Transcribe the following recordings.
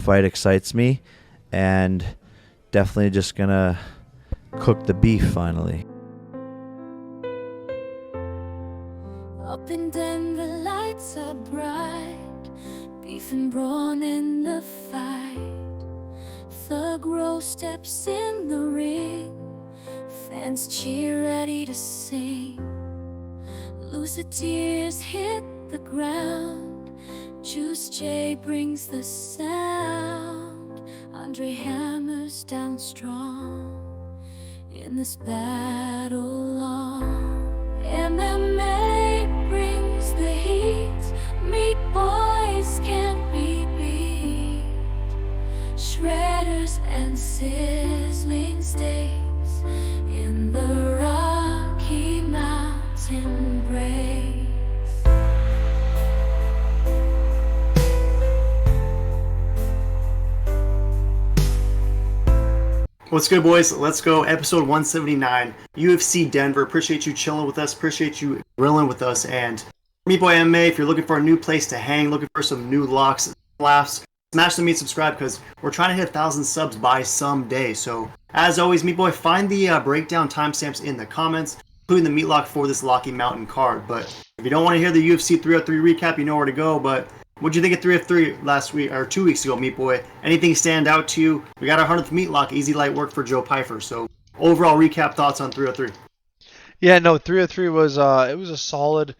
Fight excites me, and definitely just gonna cook the beef finally. Up in Denver, lights are bright, beef and brawn in the fight. Thug Row steps in the ring, fans cheer ready to sing. Lucid tears hit the ground, Juice J brings the sound. Andre hammers down strong in this battle on. MMA brings the heat, meat boys can't be beat. Shredders and sizzling steaks in the Rocky Mountain breaks. What's good, boys? Let's go. Episode 179, UFC Denver. Appreciate you chilling with us. Appreciate you grilling with us. And Meat Boy MMA, if you're looking for a new place to hang, looking for some new locks, laughs, smash the meat, subscribe, because we're trying to hit 1,000 subs by someday. So, as always, Meat Boy, find the breakdown timestamps in the comments, including the meat lock for this Rocky Mountain card. But if you don't want to hear the UFC 303 recap, you know where to go. But what'd you think of 303 last week, or 2 weeks ago, Meat Boy? Anything stand out to you? We got our 100th meat lock, easy light work for Joe Pyfer. So, overall recap thoughts on 303. Yeah, no, 303 was it was a solid,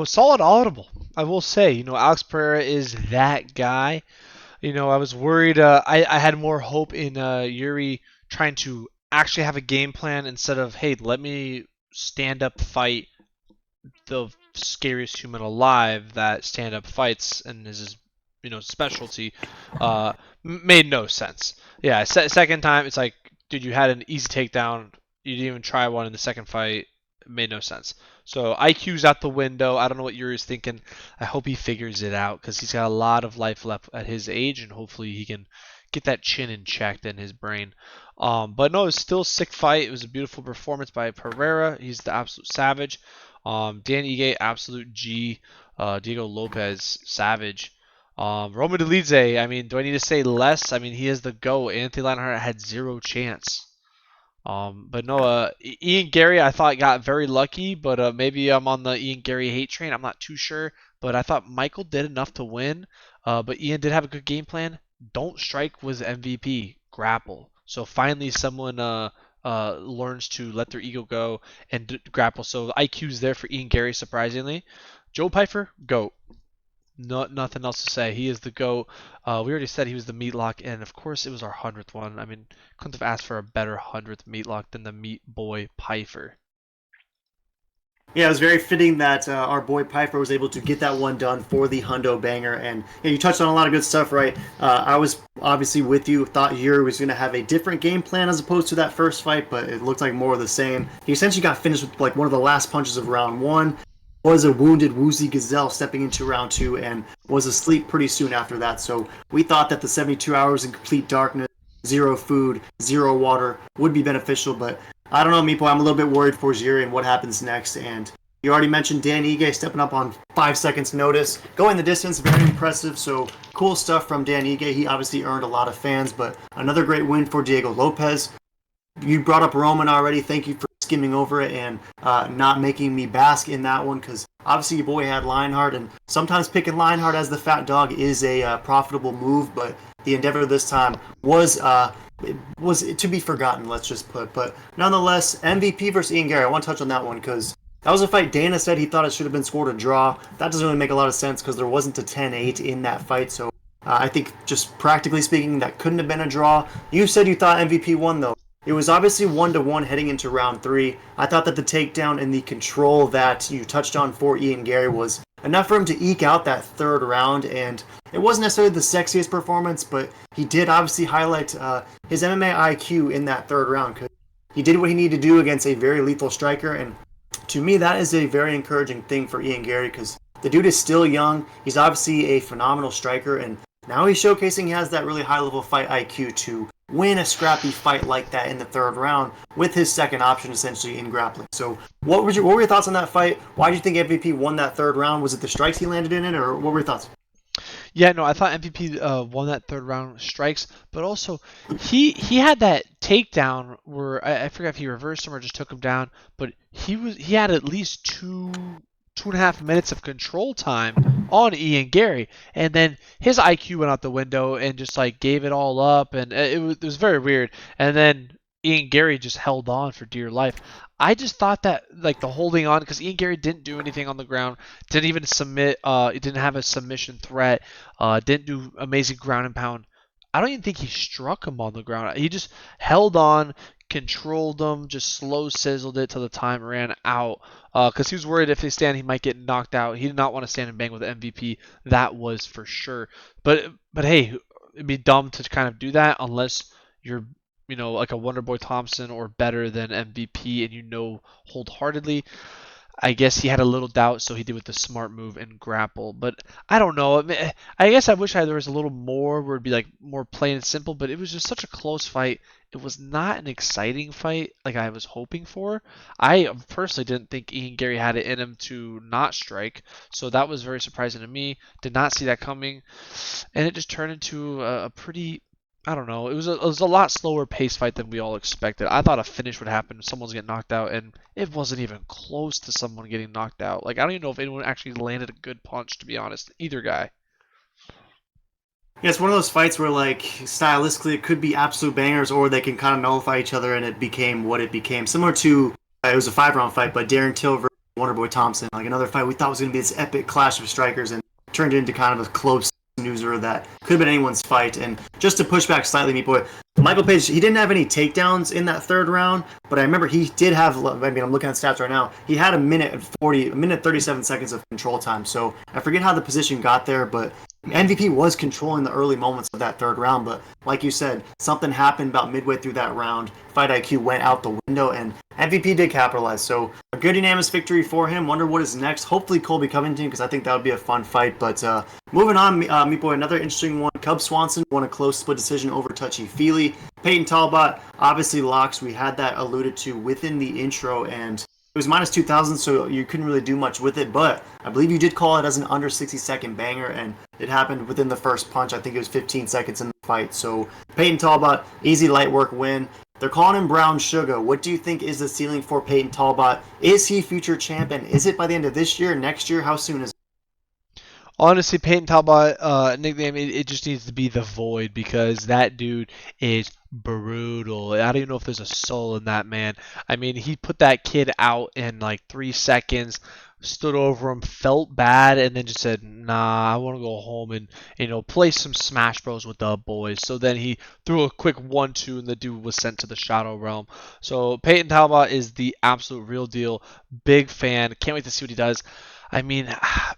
solid audible. I will say, Alex Pereira is that guy. I was worried. I had more hope in Yuri trying to actually have a game plan instead of, hey, let me stand up fight the scariest human alive that stand up fights and is his specialty. Made no sense. Yeah, second time it's like, dude, you had an easy takedown. You didn't even try one in the second fight. It made no sense. So IQ's out the window. I don't know what Yuri's thinking. I hope he figures it out because he's got a lot of life left at his age, and hopefully he can get that chin in check in his brain. But no, it was still a sick fight. It was a beautiful performance by Pereira. He's the absolute savage. Dan Ige, absolute G. Diego Lopez, savage. Roman Dolidze, I mean, do I need to say less? I mean, he is the GOAT. Anthony Lionheart had zero chance. But no, Ian Gary, I thought got very lucky, but maybe I'm on the Ian Gary hate train. I'm not too sure. But I thought Michael did enough to win. But Ian did have a good game plan. Don't strike was MVP. Grapple. So finally someone learns to let their ego go and grapple. So IQ's there for Ian Gary, surprisingly. Joe Pyfer, GOAT. Nothing else to say. He is the GOAT. We already said he was the meat lock, and of course it was our 100th one. I mean, couldn't have asked for a better 100th meat lock than the Meat Boy Pyfer. Yeah, it was very fitting that our boy Pyfer was able to get that one done for the Hundo Banger. And you touched on a lot of good stuff, right? I was obviously with you. Thought Yuri was going to have a different game plan as opposed to that first fight, but it looked like more of the same. He essentially got finished with like one of the last punches of round one. Was a wounded woozy gazelle stepping into round two and was asleep pretty soon after that. So we thought that the 72 hours in complete darkness, zero food, zero water would be beneficial, but I don't know, Meepo. I'm a little bit worried for Yuri and what happens next. And you already mentioned Dan Ige stepping up on 5 seconds notice, going the distance, very impressive. So cool stuff from Dan Ige. He obviously earned a lot of fans, but another great win for Diego Lopez. You brought up Roman already. Thank you for skimming over it and not making me bask in that one, because obviously your boy had Lionheart, and sometimes picking Lionheart as the fat dog is a profitable move, but the endeavor this time was to be forgotten, let's just put. But nonetheless, MVP versus Ian Gary. I want to touch on that one because that was a fight Dana said he thought it should have been scored a draw. That doesn't really make a lot of sense because there wasn't a 10-8 in that fight, so I think just practically speaking, that couldn't have been a draw. You said you thought MVP won, though. It was obviously 1-1 heading into round 3. I thought that the takedown and the control that you touched on for Ian Gary was enough for him to eke out that third round, and it wasn't necessarily the sexiest performance, but he did obviously highlight his MMA IQ in that third round, because he did what he needed to do against a very lethal striker, and to me that is a very encouraging thing for Ian Gary, because the dude is still young. He's obviously a phenomenal striker, and now he's showcasing he has that really high-level fight IQ to win a scrappy fight like that in the third round with his second option essentially in grappling. So what were your thoughts on that fight? Why do you think MVP won that third round? Was it the strikes he landed in it, or what were your thoughts? Yeah, no, I thought MVP won that third round strikes, but also he had that takedown where I forgot if he reversed him or just took him down, but he had at least 2.5 minutes of control time on Ian Gary, and then his IQ went out the window and just like gave it all up, and it was very weird. And then Ian Gary just held on for dear life. I just thought that like the holding on because Ian Gary didn't do anything on the ground, didn't even submit, he didn't have a submission threat, didn't do amazing ground and pound. I don't even think he struck him on the ground. He just held on, controlled them, just slow sizzled it till the time ran out. Because he was worried if they stand, he might get knocked out. He did not want to stand and bang with the MVP. That was for sure. But hey, it'd be dumb to kind of do that unless you're like a Wonder Boy Thompson or better than MVP, and wholeheartedly. I guess he had a little doubt, so he did with the smart move and grapple. But I don't know. I guess I wish there was a little more where it'd be like more plain and simple. But it was just such a close fight. It was not an exciting fight like I was hoping for. I personally didn't think Ian Gary had it in him to not strike, so that was very surprising to me. Did not see that coming, and it just turned into a pretty. I don't know. It was a lot slower pace fight than we all expected. I thought a finish would happen. Someone's getting knocked out, and it wasn't even close to someone getting knocked out. Like I don't even know if anyone actually landed a good punch. To be honest, either guy. Yeah, it's one of those fights where, like, stylistically, it could be absolute bangers, or they can kind of nullify each other, and it became what it became. Similar to, it was a 5-round fight, but Darren Till versus Wonderboy Thompson, like another fight we thought was going to be this epic clash of strikers, and turned into kind of a close snoozer that could have been anyone's fight. And just to push back slightly, Meat Boy, Michael Page, he didn't have any takedowns in that third round, but I remember he did have, I mean, I'm looking at stats right now, he had a minute 37 seconds of control time. So I forget how the position got there, but MVP was controlling the early moments of that third round, but like you said, something happened about midway through that round. Fight IQ went out the window, and MVP did capitalize. So a good unanimous victory for him. Wonder what is next. Hopefully Colby Covington, because I think that would be a fun fight. But moving on, Meat Boy, another interesting one. Cub Swanson won a close split decision over Touchy-Feely. Peyton Talbot, obviously locks. We had that alluded to within the intro, and it was minus 2,000, so you couldn't really do much with it, but I believe you did call it as an under 60-second banger, and it happened within the first punch. I think it was 15 seconds in the fight. So Peyton Talbot, easy light work win. They're calling him Brown Sugar. What do you think is the ceiling for Peyton Talbot? Is he future champ, and is it by the end of this year, next year? How soon is it? Honestly, Peyton Talbot nickname, it just needs to be the Void because that dude is brutal. I don't even know if there's a soul in that man. I mean, he put that kid out in like 3 seconds, stood over him, felt bad, and then just said, nah, I want to go home and, play some Smash Bros with the boys. So then he threw a quick 1-2, and the dude was sent to the Shadow Realm. So Peyton Talbot is the absolute real deal. Big fan. Can't wait to see what he does. I mean,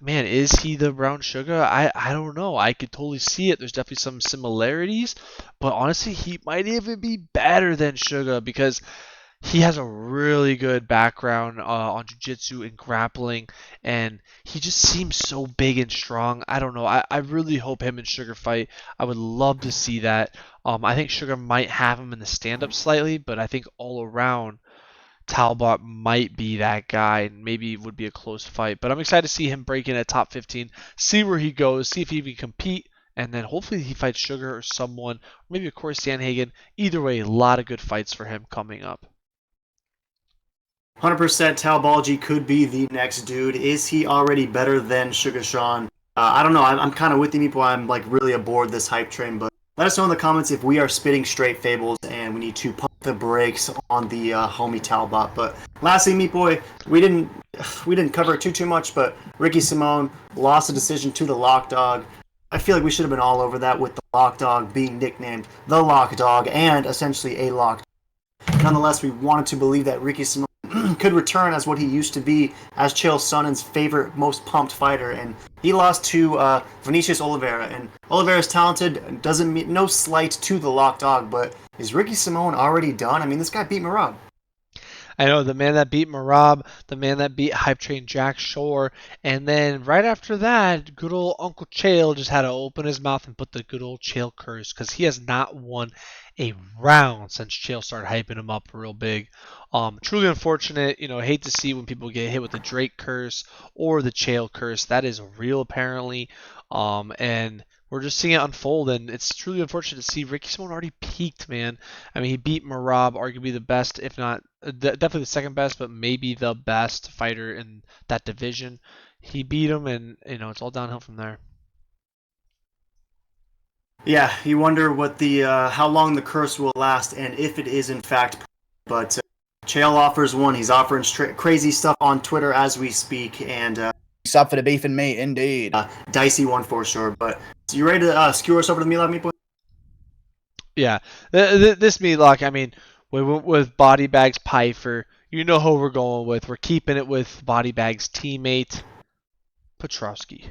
man, is he the Brown Sugar? I don't know. I could totally see it. There's definitely some similarities, but honestly, he might even be better than Sugar because he has a really good background on jiu-jitsu and grappling, and he just seems so big and strong. I don't know. I really hope him and Sugar fight. I would love to see that. I think Sugar might have him in the stand-up slightly, but I think all around, Talbot might be that guy, and maybe it would be a close fight. But I'm excited to see him break in at top 15, see where he goes, see if he can compete, and then hopefully he fights Sugar or someone, maybe of course Sandhagen. Either way, a lot of good fights for him coming up. 100% Talbalji could be the next dude. Is he already better than Sugar Sean? I don't know. I'm kind of with you, people. I'm like really aboard this hype train, but let us know in the comments if we are spitting straight fables and we need to pump the brakes on the homie Talbot. But lastly, Meat Boy, we didn't cover it too much, but Ricky Simone lost a decision to the Lock Dog. I feel like we should have been all over that with the Lock Dog being nicknamed the Lock Dog and essentially a Lock Dog. Nonetheless, we wanted to believe that Ricky Simone could return as what he used to be as Chael Sonnen's favorite, most pumped fighter, and he lost to Vinicius Oliveira. And Oliveira's talented, doesn't mean no slight to the Lock Dog, but is Ricky Simone already done? I mean, this guy beat Marab. I know, the man that beat Marab, the man that beat Hype Train Jack Shore, and then right after that, good old Uncle Chael just had to open his mouth and put the good old Chael curse, because he has not won a round since Chael started hyping him up real big. Truly unfortunate. Hate to see when people get hit with the Drake curse or the Chael curse. That is real, apparently. And we're just seeing it unfold, and it's truly unfortunate to see Ricky Simon already peaked, man. I mean, he beat Marab, arguably the best, if not definitely the second best, but maybe the best fighter in that division. He beat him, and it's all downhill from there. Yeah, you wonder what the how long the curse will last, and if it is in fact. But Chael offers one. He's offering crazy stuff on Twitter as we speak, and Stop for the beef and meat, indeed. Dicey one for sure. But so you ready to skewer us over to the MEATLOCK, Meatboy? Yeah, this MEATLOCK, I mean, we went with Body Bags Pfeiffer. You know who we're going with. We're keeping it with Body Bags teammate, Petroski.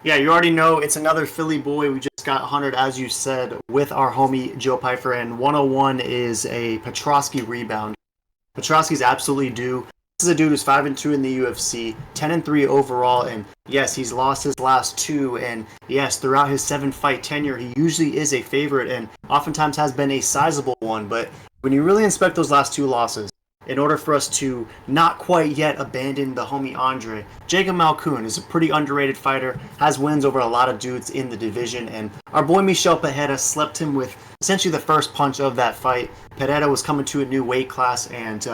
Yeah, you already know it's another Philly boy. We just got 100, as you said, with our homie Joe Pfeiffer, and 101 is a Petroski rebound. Petroski's absolutely due. This is a dude who's 5-2 in the UFC, 10-3 overall, and yes, he's lost his last 2, and yes, throughout his 7-fight tenure, he usually is a favorite, and oftentimes has been a sizable one, but when you really inspect those last 2 losses, in order for us to not quite yet abandon the homie Andre, Jacob Malkoun is a pretty underrated fighter, has wins over a lot of dudes in the division, and our boy Michel Pereira slept him with essentially the first punch of that fight. Pereira was coming to a new weight class and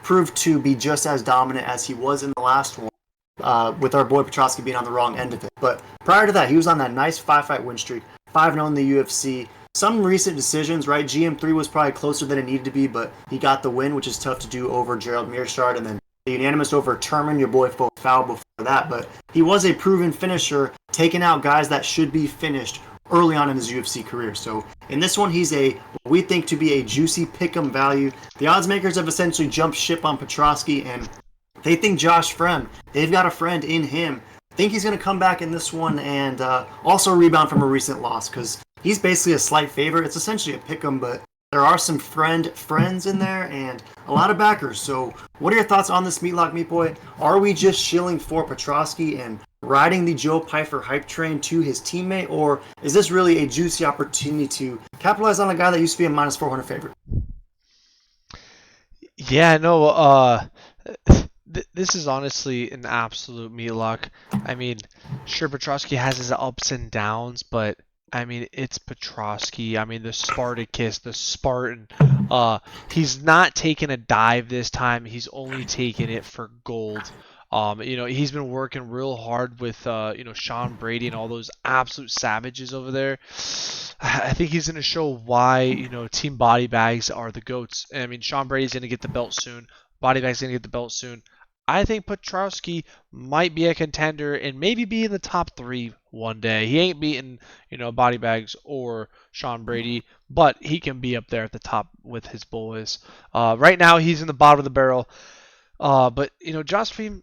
proved to be just as dominant as he was in the last one, with our boy Petroski being on the wrong end of it. But prior to that, he was on that nice 5-fight win streak, 5-0 in the UFC. Some recent decisions, right? GM3 was probably closer than it needed to be, but he got the win, which is tough to do over Gerald Meerschaert, and then the unanimous over Turman, your boy Fo Foul before that. But he was a proven finisher, taking out guys that should be finished early on in his UFC career. So in this one, he's what we think to be a juicy pick'em value. The odds makers have essentially jumped ship on Petroski, and they think Josh Fremd, they've got a friend in him. Think he's going to come back in this one and also rebound from a recent loss, because he's basically a slight favorite. It's essentially a pick'em, but there are some friends in there and a lot of backers. So what are your thoughts on this MEATLOCK, Meat Boy? Are we just shilling for Petroski and riding the Joe Pfeiffer hype train to his teammate, or is this really a juicy opportunity to capitalize on a guy that used to be a minus 400 favorite? Yeah, no, this is honestly an absolute MEATLOCK. I mean, sure, Petroski has his ups and downs, but I mean, it's Petroski. I mean, the Spartacus, the Spartan. He's not taking a dive this time. He's only taking it for gold. He's been working real hard with, Sean Brady and all those absolute savages over there. I think he's going to show why, Team Body Bags are the GOATs. I mean, Sean Brady's going to get the belt soon. Body Bags going to get the belt soon. I think Petroski might be a contender and maybe be in the top 3 one day. He ain't beating, Body Bags or Sean Brady, but he can be up there at the top with his boys. Right now, he's in the bottom of the barrel. But Josh Freeman,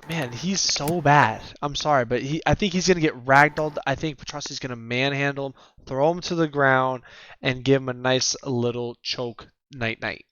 man, he's so bad. I'm sorry, but I think he's gonna get ragdolled. I think Petroski's gonna manhandle him, throw him to the ground, and give him a nice little choke night.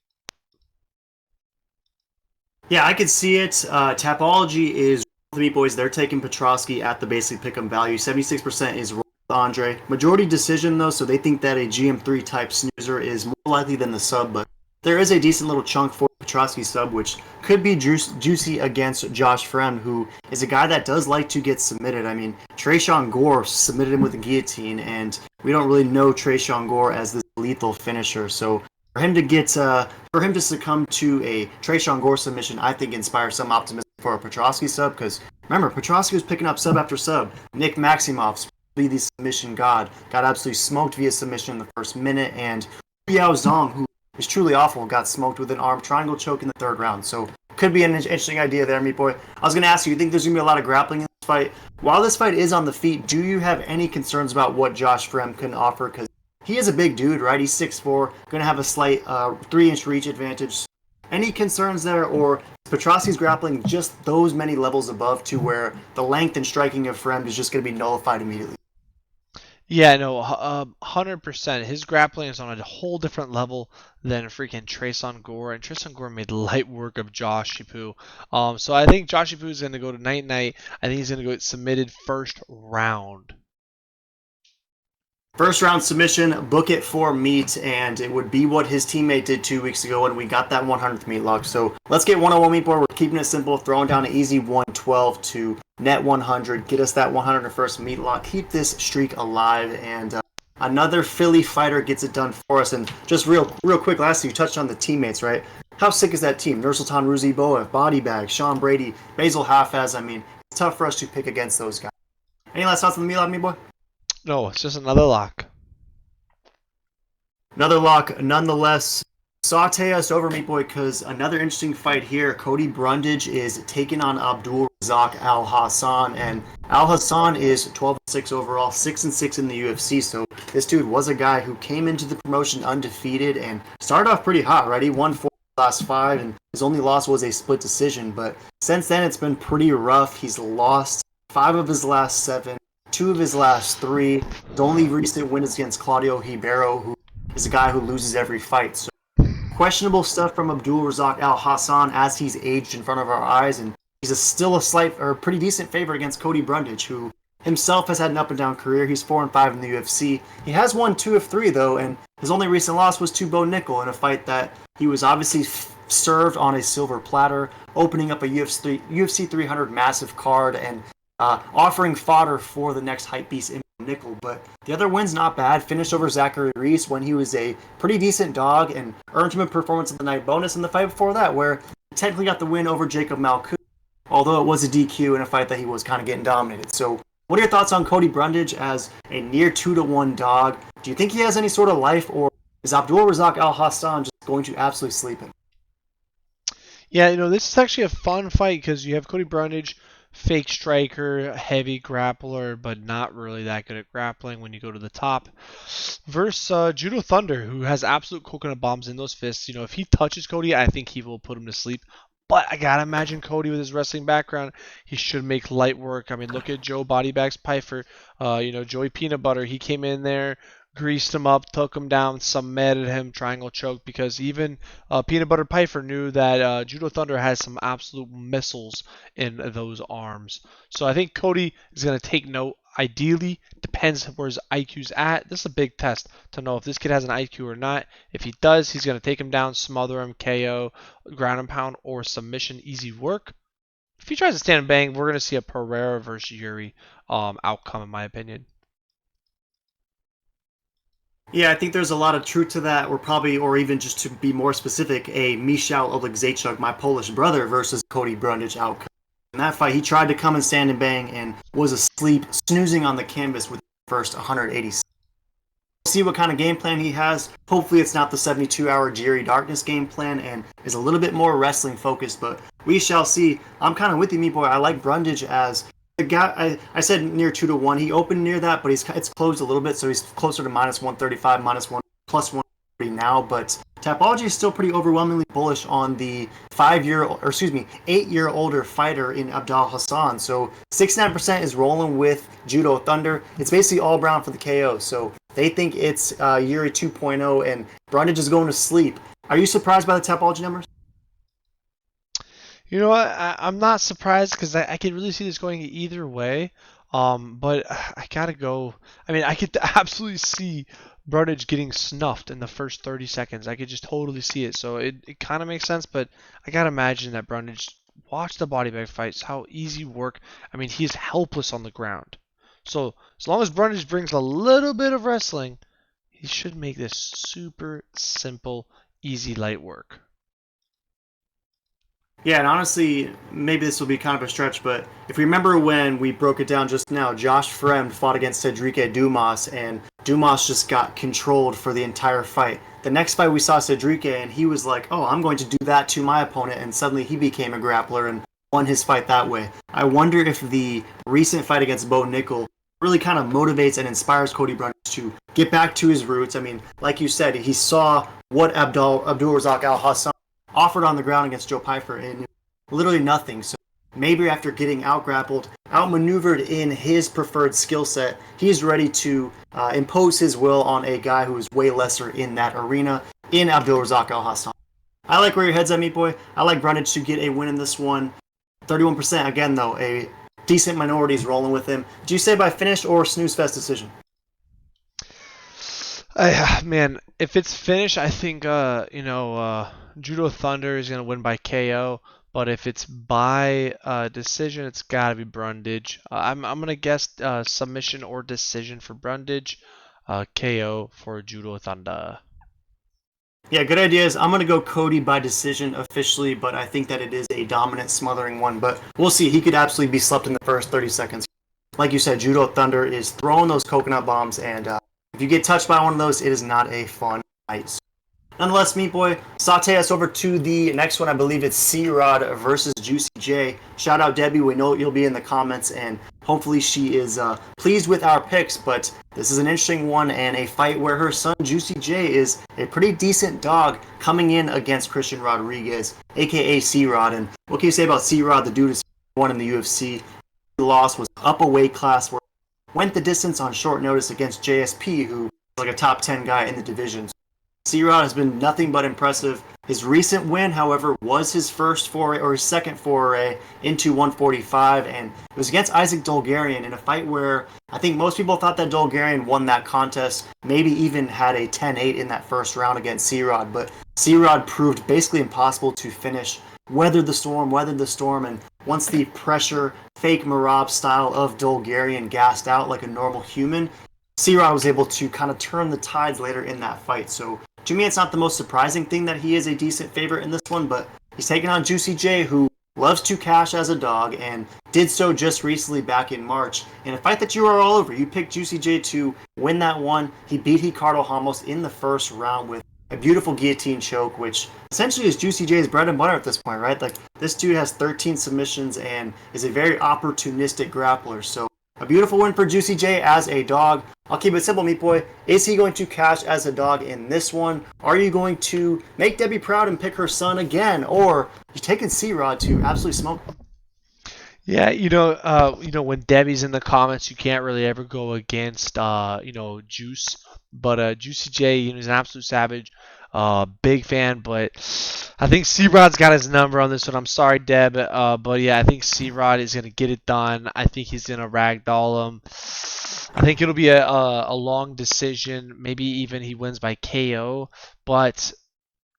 Yeah, I could see it. Tapology is the Meat Boys. They're taking Petroski at the basic pick'em value. 76% is Andre. Majority decision, though, so they think that a GM3 type snoozer is more likely than the sub, but there is a decent little chunk for Petroski sub, which could be juicy against Josh Fremd, who is a guy that does like to get submitted. I mean, Trayshawn Gore submitted him with a guillotine, and we don't really know Trayshawn Gore as this lethal finisher, so for him to succumb to a Trayshawn Gore submission, I think inspires some optimism for a Petroski sub, because remember, Petroski was picking up sub after sub. Nick Maximoff, the submission god, got absolutely smoked via submission in the first minute, and Yao Zong, who is truly awful, got smoked with an arm triangle choke in the 3rd round. So could be an interesting idea there, Meat Boy. I was going to ask you think there's going to be a lot of grappling in this fight? While this fight is on the feet, do you have any concerns about what Josh Fremd can offer? Because he is a big dude, right? He's 6'4", going to have a slight 3-inch reach advantage. Any concerns there, or Petroski's grappling just those many levels above to where the length and striking of Fremd is just going to be nullified immediately? Yeah, no, 100%. His grappling is on a whole different level than freaking Trayshawn Gore, and Trayshawn Gore made light work of Josh Shipu. So I think Josh Shipu is going to go to night. I think he's going to go get submitted first round. First round submission, book it for meat, and it would be what his teammate did 2 weeks ago, and we got that 100th meat lock. So let's get 101 meat boy. We're keeping it simple, throwing down an easy 112 to net 100, get us that 101st meat lock, keep this streak alive, and another Philly fighter gets it done for us. And just real quick, lastly, you touched on the teammates, right? How sick is that team? Nursultan Ruziboev, Body Bag, Sean Brady, Basil Hafez. I mean, it's tough for us to pick against those guys. Any last thoughts on the meat lock, meat boy? No, it's just another lock. Another lock, nonetheless. Saute us over, meat boy, because another interesting fight here. Cody Brundage is taking on Abdul Razak Al Hassan, and Al Hassan is 12-6 overall, 6-6 in the UFC. So this dude was a guy who came into the promotion undefeated and started off pretty hot, right? He won 4 of the last 5, and his only loss was a split decision. But since then, it's been pretty rough. He's lost 5 of his last 7, 2 of his last 3. His only recent win is against Claudio Ribeiro, who is a guy who loses every fight. So questionable stuff from Abdul Razak Al Hassan as he's aged in front of our eyes, and he's still a slight or pretty decent favorite against Cody Brundage, who himself has had an up and down career. He's 4-5 in the UFC. He has won 2 of 3 though, and his only recent loss was to Bo Nickel in a fight that he was obviously served on a silver platter, opening up a UFC 300 massive card and offering fodder for the next hype beast in Nickel. But the other win's not bad. Finished over Zachary Reese when he was a pretty decent dog and earned him a performance of the night bonus in the fight before that, where he technically got the win over Jacob Malkoun, although it was a DQ in a fight that he was kind of getting dominated. So what are your thoughts on Cody Brundage as a near 2-1 dog? Do you think he has any sort of life, or is Abdul Razak Al Hassan just going to absolutely sleep him? Yeah, this is actually a fun fight because you have Cody Brundage, fake striker, heavy grappler, but not really that good at grappling when you go to the top, versus Judo Thunder, who has absolute coconut bombs in those fists. If he touches Cody, I think he will put him to sleep. But I gotta imagine Cody with his wrestling background, he should make light work. I mean, look at Joe Bodybags Pfeiffer, Joey Peanut Butter. He came in there, greased him up, took him down, submitted him, triangle choke, because even Peanut Butter Pfeiffer knew that Judo Thunder has some absolute missiles in those arms. So I think Cody is going to take note. Ideally, depends where his IQ's at. This is a big test to know if this kid has an IQ or not. If he does, he's going to take him down, smother him, KO, ground and pound, or submission, easy work. If he tries to stand and bang, we're going to see a Pereira versus Yuri outcome, in my opinion. Yeah, I think there's a lot of truth to that. We're probably, or even just to be more specific, a Michał Oleksiejczuk, my Polish brother, versus Cody Brundage outcome. In that fight, he tried to come and stand and bang and was asleep, snoozing on the canvas with the first 180. See what kind of game plan he has. Hopefully it's not the 72-hour Jerry Darkness game plan and is a little bit more wrestling focused, but we shall see. I'm kind of with you, meat boy. I like Brundage as the guy. I said near 2-1. He opened near that, but it's closed a little bit, so he's closer to -135, -1, +130 now. But Tapology is still pretty overwhelmingly bullish on the 8-year older fighter in Abdul Hassan. So 69% is rolling with Judo Thunder. It's basically all brown for the KO. So they think it's Yuri 2.0, and Brundage is going to sleep. Are you surprised by the Tapology numbers? You know what? I'm not surprised because I can really see this going either way. But I gotta go. I mean, I could absolutely see Brundage getting snuffed in the first 30 seconds. I could just totally see it. So it kind of makes sense, but I gotta imagine that Brundage, watch the body bag fights, how easy work. I mean, he's helpless on the ground. So as long as Brundage brings a little bit of wrestling, he should make this super simple, easy, light work. Yeah, and honestly, maybe this will be kind of a stretch, but if you remember when we broke it down just now, Josh Fremd fought against Cedric Dumas, and Dumas just got controlled for the entire fight. The next fight we saw Cedric, and he was like, oh, I'm going to do that to my opponent, and suddenly he became a grappler and won his fight that way. I wonder if the recent fight against Bo Nickel really kind of motivates and inspires Cody Brundage to get back to his roots. I mean, like you said, he saw what Abdul Razak Al Hassan offered on the ground against Joe Pfeiffer and literally nothing. So maybe after getting out-grappled, outmaneuvered in his preferred skill set, he's ready to impose his will on a guy who is way lesser in that arena, in Abdul Razak Al Hassan. I like where your head's at, meat boy. I like Brundage to get a win in this one. 31% again, though. A decent minority is rolling with him. Do you say by finish or snooze fest decision? Man, if it's finished, I think Judo Thunder is gonna win by KO. But if it's by decision, it's gotta be Brundage. I'm gonna guess submission or decision for Brundage, KO for Judo Thunder. Yeah, good ideas. I'm going to go Cody by decision officially, but I think that it is a dominant, smothering one. But we'll see. He could absolutely be slept in the first 30 seconds. Like you said, Judo Thunder is throwing those coconut bombs, and if you get touched by one of those, it is not a fun fight. Nonetheless, Meat Boy, saute us over to the next one. I believe it's C-Rod versus Juicy J. Shout out Debbie. We know you'll be in the comments, and hopefully she is pleased with our picks. But this is an interesting one and a fight where her son Juicy J is a pretty decent dog coming in against Christian Rodriguez, aka C-Rod. And what can you say about C-Rod? The dude is one in the UFC. The loss was up a weight class, where went the distance on short notice against JSP, who is like a top 10 guy in the division. C-Rod has been nothing but impressive. His recent win, however, was his first foray or his second foray into 145, and it was against Isaac Dolgarian in a fight where I think most people thought that Dolgarian won that contest, maybe even had a 10-8 in that first round against C-Rod, but C-Rod proved basically impossible to finish, weathered the storm, and once the pressure, fake Marab style of Dolgarian gassed out like a normal human, C-Rod was able to kind of turn the tides later in that fight. So to me, it's not the most surprising thing that he is a decent favorite in this one, but he's taking on Juicy J, who loves to cash as a dog and did so just recently back in March in a fight that you are all over. You picked Juicy J to win that one. He beat Ricardo Ramos in the first round with a beautiful guillotine choke, which essentially is Juicy J's bread and butter at this point, right? Like, this dude has 13 submissions and is a very opportunistic grappler. So a beautiful win for Juicy J as a dog. I'll keep it simple, Meat Boy. Is he going to cash as a dog in this one? Are you going to make Debbie proud and pick her son again? Or are you taking C-Rod to absolutely smoke? Yeah, when Debbie's in the comments, you can't really ever go against, Juice. But Juicy J, he's an absolute savage. Big fan, but I think C-Rod's got his number on this one. I'm sorry, Deb, but yeah, I think C-Rod is gonna get it done. I think he's gonna ragdoll him. I think it'll be a long decision. Maybe even he wins by KO, but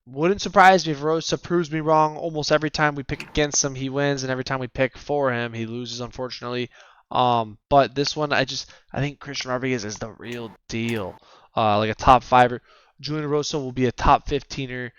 wouldn't surprise me if Rosa proves me wrong. Almost every time we pick against him, he wins, and every time we pick for him, he loses, unfortunately. But this one, I think Christian Rodriguez is the real deal. Like a top fiver. Julian Rosa will be a top 15er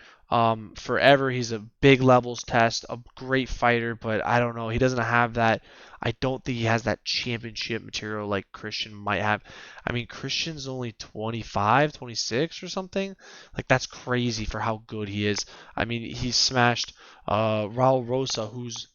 forever. He's a big levels test, a great fighter, but I don't know. He doesn't have that. I don't think he has that championship material like Christian might have. I mean, Christian's only 25, 26 or something. Like, that's crazy for how good he is. I mean, he smashed Raul Rosa, who's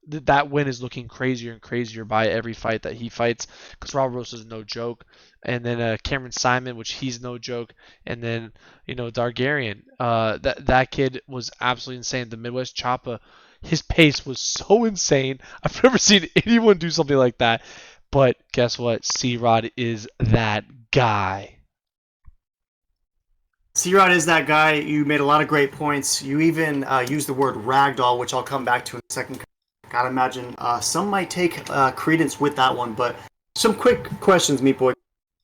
that win is looking crazier and crazier by every fight that he fights, because Raul Rosa is no joke. And then Cameron Simon, which he's no joke. And then Dargarian, that kid was absolutely insane. The Midwest Choppa, his pace was so insane. I've never seen anyone do something like that. But guess what? C-Rod is that guy. C-Rod is that guy. You made a lot of great points. You even used the word ragdoll, which I'll come back to in a second. Gotta imagine some might take credence with that one. But some quick questions, Meat Boy.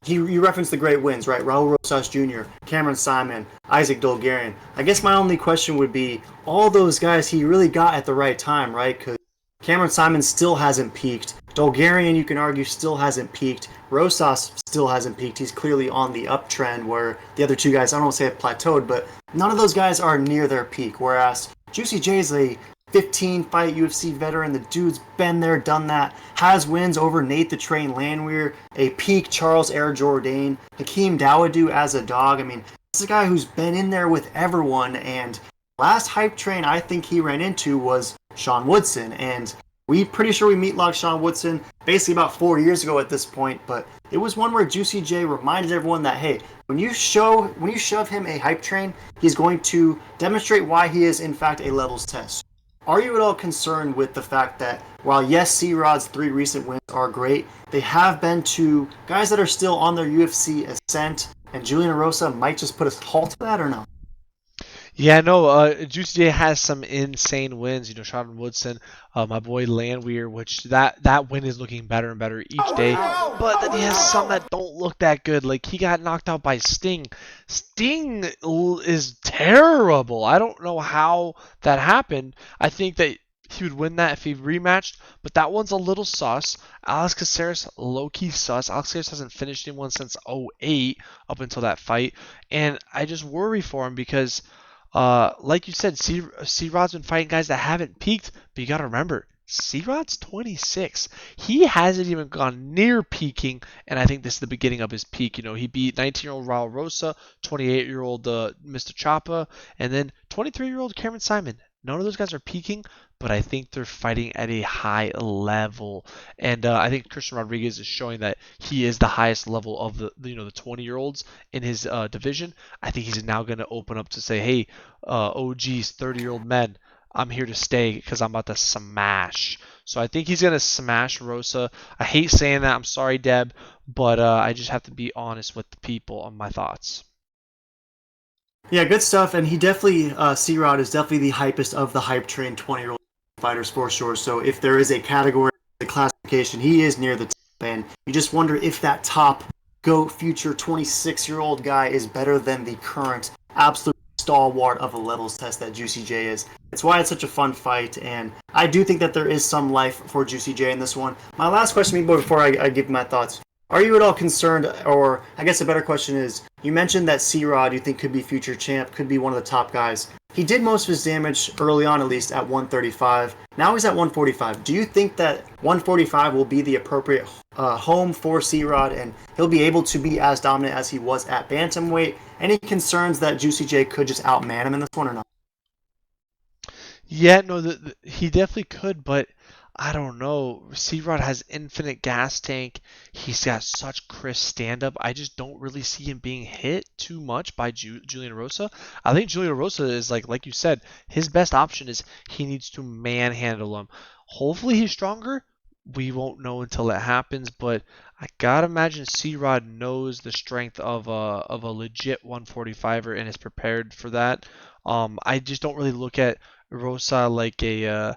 You referenced the great wins, right? Raul Rosas Jr., Cameron Simon, Isaac Dolgarian. I guess my only question would be, all those guys he really got at the right time, right? Because Cameron Simon still hasn't peaked. Dolgarian, you can argue, still hasn't peaked. Rosas still hasn't peaked. He's clearly on the uptrend, where the other two guys, I don't want to say have plateaued, but none of those guys are near their peak. Whereas Juicy J is a 15-fight UFC veteran. The dude's been there, done that. Has wins over Nate the Train Landwehr, a peak Charles Air Jourdain, Hakeem Dawodu as a dog. I mean, this is a guy who's been in there with everyone, and last hype train I think he ran into was Sean Woodson, and we pretty sure we meatlocked Sean Woodson basically about 4 years ago at this point, but it was one where Juicy J reminded everyone that, hey, when you shove him a hype train, he's going to demonstrate why he is in fact a levels test. Are you at all concerned with the fact that while yes, C-Rod's 3 recent wins are great, they have been to guys that are still on their UFC ascent, and Julian Rosa might just put a halt to that, or no? Yeah, no, Juicy J has some insane wins. You know, Sean Woodson, my boy Landwehr, which that win is looking better and better each day. But then he has some that don't look that good. Like he got knocked out by Sting. Sting is terrible. I don't know how that happened. I think that he would win that if he rematched, but that one's a little sus. Alex Caceres, low-key sus. Alex Caceres hasn't finished anyone since '08 up until that fight, and I just worry for him because like you said, C-Rod's been fighting guys that haven't peaked, but you got to remember, C-Rod's 26. He hasn't even gone near peaking, and I think this is the beginning of his peak. You know, he beat 19-year-old Raul Rosa, 28-year-old Mr. Chapa, and then 23-year-old Cameron Simon. None of those guys are peaking, but I think they're fighting at a high level, and I think Christian Rodriguez is showing that he is the highest level of the 20-year-olds in his division. I think he's now going to open up to say, hey, OGs, 30-year-old men, I'm here to stay because I'm about to smash. So I think he's going to smash Rosa. I hate saying that. I'm sorry, Deb, but I just have to be honest with the people on my thoughts. Yeah, good stuff. And he definitely, C-Rod is definitely the hypest of the hype train 20-year-old fighters for sure. So if there is a category, the classification, he is near the top. And you just wonder if that top GOAT future 26-year-old guy is better than the current absolute stalwart of a levels test that Juicy J is. It's why it's such a fun fight, and I do think that there is some life for Juicy J in this one. My last question, before I give my thoughts. Are you at all concerned, or I guess a better question is, you mentioned that C-Rod you think could be future champ, could be one of the top guys. He did most of his damage early on, at least, at 135. Now he's at 145. Do you think that 145 will be the appropriate home for C-Rod, and he'll be able to be as dominant as he was at bantamweight? Any concerns that Juicy J could just outman him in this one or not? Yeah, no, he definitely could, but I don't know. C-Rod has infinite gas tank. He's got such crisp stand-up. I just don't really see him being hit too much by Julian Rosa. I think Julian Rosa is, like you said, his best option is he needs to manhandle him. Hopefully he's stronger. We won't know until it happens, but I gotta imagine C-Rod knows the strength of a legit 145er and is prepared for that. I just don't really look at Rosa like a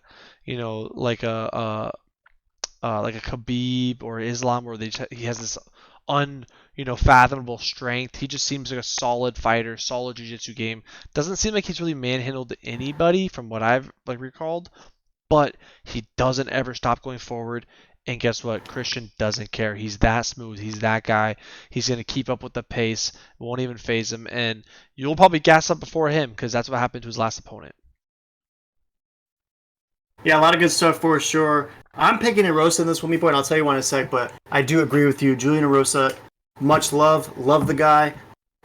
like a Khabib or Islam, where he has this fathomable strength. He just seems like a solid fighter, solid jiu-jitsu game. Doesn't seem like he's really manhandled anybody from what I've recalled, but he doesn't ever stop going forward. And guess what? Christian doesn't care. He's that smooth. He's that guy. He's going to keep up with the pace. Won't even phase him. And you'll probably gas up before him because that's what happened to his last opponent. Yeah, a lot of good stuff for sure. I'm picking Rosa in this one, and I'll tell you why in a sec, but I do agree with you. Julian Rosa, much love the guy.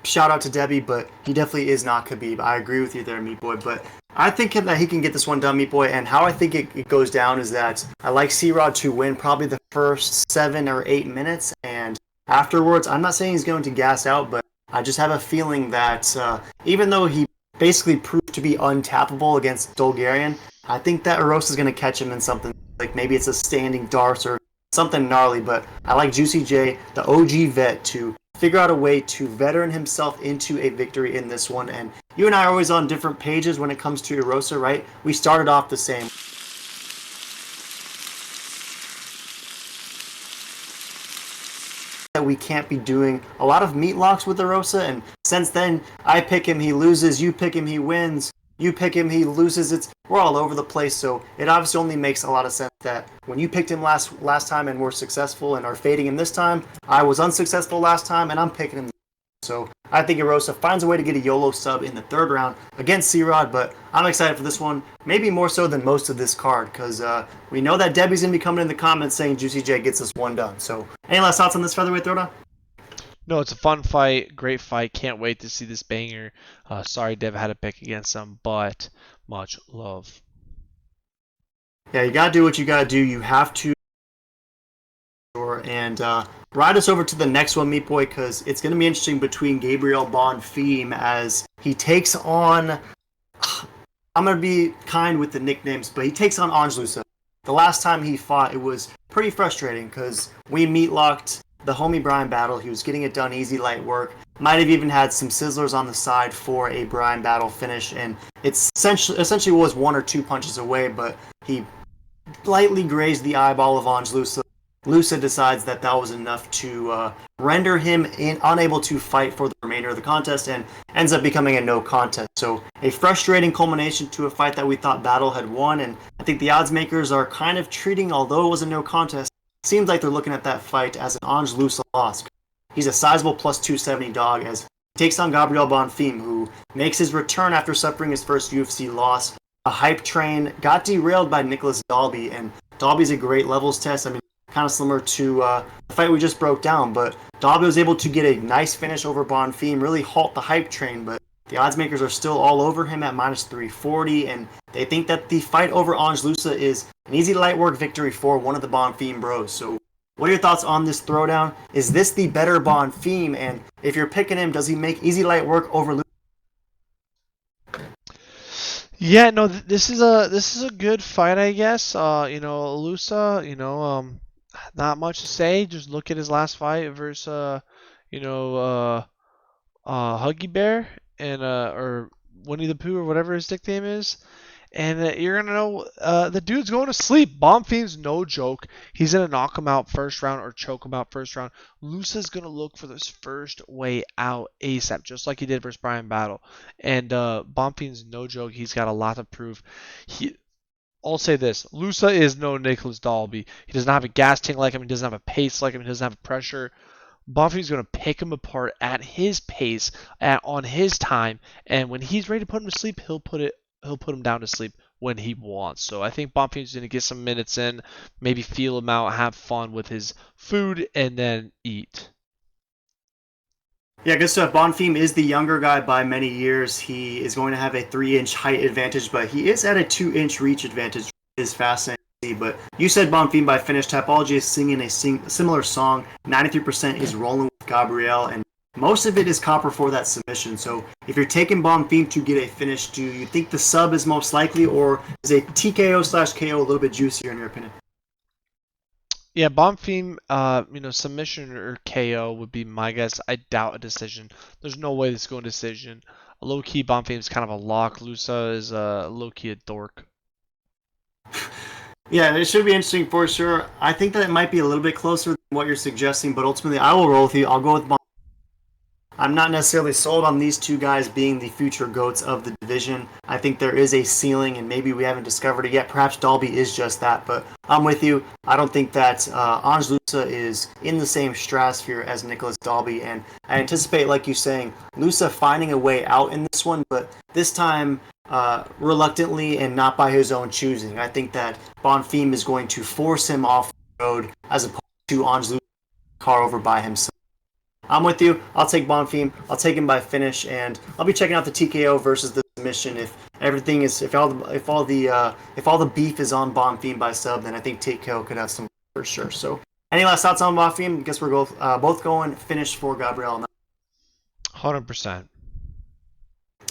Shout out to Debbie, but he definitely is not Khabib. I agree with you there, Meat Boy, but I think that he can get this one done, Meat Boy, and how I think it goes down is that I like C-Rod to win probably the first 7 or 8 minutes, and afterwards, I'm not saying he's going to gas out, but I just have a feeling that even though he basically proved to be untappable against Bulgarian, I think that Rosa is going to catch him in something, like maybe it's a standing darts or something gnarly, but I like Juicy J, the OG vet, to figure out a way to veteran himself into a victory in this one. And you and I are always on different pages when it comes to Erosa, right? We started off the same. That we can't be doing a lot of meat locks with Erosa, and since then I pick him, he loses, you pick him, he wins, you pick him, he loses. We're all over the place, so it obviously only makes a lot of sense that when you picked him last time and were successful and are fading him this time, I was unsuccessful last time and I'm picking him. So I think Erosa finds a way to get a YOLO sub in the 3rd round against C-Rod, but I'm excited for this one, maybe more so than most of this card, because we know that Debbie's going to be coming in the comments saying Juicy J gets this one done. So any last thoughts on this featherweight throwdown? No, it's a fun fight, great fight. Can't wait to see this banger. Sorry, Dev had to pick against him, but much love. Yeah, you gotta do what you gotta do. You have to, and ride us over to the next one, Meat Boy, because it's gonna be interesting between Gabriel Bonfim as he takes on. I'm gonna be kind with the nicknames, but he takes on Angelusa. The last time he fought, it was pretty frustrating because we meat locked the homie Brian battle. He was getting it done easy, light work. Might have even had some sizzlers on the side for a Bryan Battle finish, and it's essentially was 1 or 2 punches away, but he lightly grazed the eyeball of Ange Lusa. Lusa decides that that was enough to render him unable to fight for the remainder of the contest, and ends up becoming a no contest. So a frustrating culmination to a fight that we thought Battle had won, and I think the odds makers are kind of treating, although it was a no contest, seems like they're looking at that fight as an Ange Lusa loss. He's a sizable plus 270 dog as he takes on Gabriel Bonfim, who makes his return after suffering his first UFC loss. A hype train got derailed by Nicholas Dalby, and Dalby's a great levels test. I mean, kind of similar to the fight we just broke down, but Dalby was able to get a nice finish over Bonfim, really halt the hype train, but the odds makers are still all over him at minus 340, and they think that the fight over Ange Lusa is an easy light work victory for one of the Bonfim bros. So what are your thoughts on this throwdown? Is this the better Bonfim? And if you're picking him, does he make easy light work over Lusa? Yeah, no, this is a good fight, I guess. Lusa, not much to say. Just look at his last fight versus Huggy Bear and or Winnie the Pooh or whatever his nickname is. And you're going to know the dude's going to sleep. Bonfim's no joke. He's going to knock him out first round or choke him out first round. Lusa's going to look for this first way out ASAP, just like he did versus Bryan Battle. And Bonfim's no joke. He's got a lot to prove. I'll say this. Lusa is no Nicholas Dalby. He does not have a gas tank like him. He doesn't have a pace like him. He doesn't have pressure. Bonfim's going to pick him apart at his pace, on his time. And when he's ready to put him to sleep, he'll put him down to sleep when he wants. So I think Bonfim's going to get some minutes in, maybe feel him out, have fun with his food, and then eat. Yeah, good stuff. Bonfim is the younger guy by many years. He is going to have a 3-inch height advantage, but he is at a 2-inch reach advantage. It is fascinating to see. But you said Bonfim by finish. Typology is singing a similar song. 93% is rolling with Gabriel, and most of it is copper for that submission. So if you're taking Bonfim to get a finish, do you think the sub is most likely, or is a TKO/KO a little bit juicier in your opinion? Yeah, Bonfim, submission or KO would be my guess. I doubt a decision. There's no way this is going to decision. Low-key, Bonfim's kind of a lock. Lusa is low-key a dork. Yeah, it should be interesting for sure. I think that it might be a little bit closer than what you're suggesting, but ultimately I will roll with you. I'll go with Bonfim. I'm not necessarily sold on these two guys being the future GOATs of the division. I think there is a ceiling, and maybe we haven't discovered it yet. Perhaps Dalby is just that, but I'm with you. I don't think that Ange Lusa is in the same stratosphere as Nicholas Dalby, and I anticipate, like you saying, Lusa finding a way out in this one, but this time reluctantly and not by his own choosing. I think that Bonfim is going to force him off the road as opposed to Ange Lusa car over by himself. I'm with you. I'll take Bonfim. I'll take him by finish, and I'll be checking out the TKO versus the submission. If all the beef is on Bonfim by sub, then I think TKO could have some for sure. So, any last thoughts on Bonfim? I guess we're both going finish for Gabriel. 100%.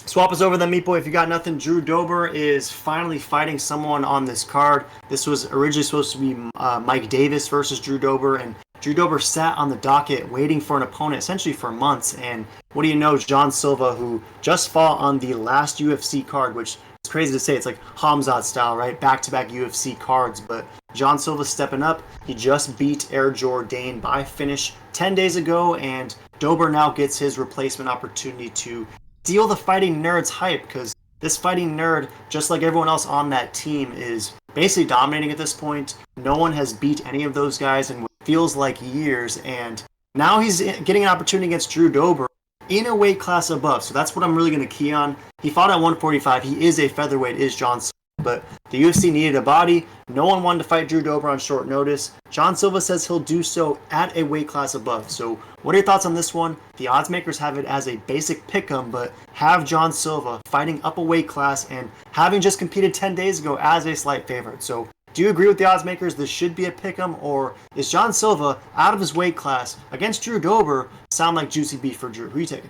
Swap us over then, Meat Boy. If you got nothing, Drew Dober is finally fighting someone on this card. This was originally supposed to be Mike Davis versus Drew Dober, and Drew Dober sat on the docket waiting for an opponent essentially for months. And what do you know, John Silva, who just fought on the last UFC card, which is crazy to say, it's like Hamzat style, right? Back-to-back UFC cards. But John Silva stepping up. He just beat Air Jordan by finish 10 days ago, and Dober now gets his replacement opportunity to steal the Fighting Nerd's hype, because this Fighting Nerd, just like everyone else on that team, is basically dominating at this point. No one has beat any of those guys in what feels like years, and now he's getting an opportunity against Drew Dober in a weight class above. So that's what I'm really going to key on. He fought at 145. He is a featherweight, is John Silva, but the UFC needed a body. No one wanted to fight Drew Dober on short notice. John Silva says he'll do so at a weight class above. So what are your thoughts on this one? The odds makers have it as a basic pick'em, but have John Silva fighting up a weight class and having just competed 10 days ago as a slight favorite. So do you agree with the odds makers? This should be a pick'em, or is John Silva out of his weight class against Drew Dober sound like juicy beef for Drew? Who are you taking?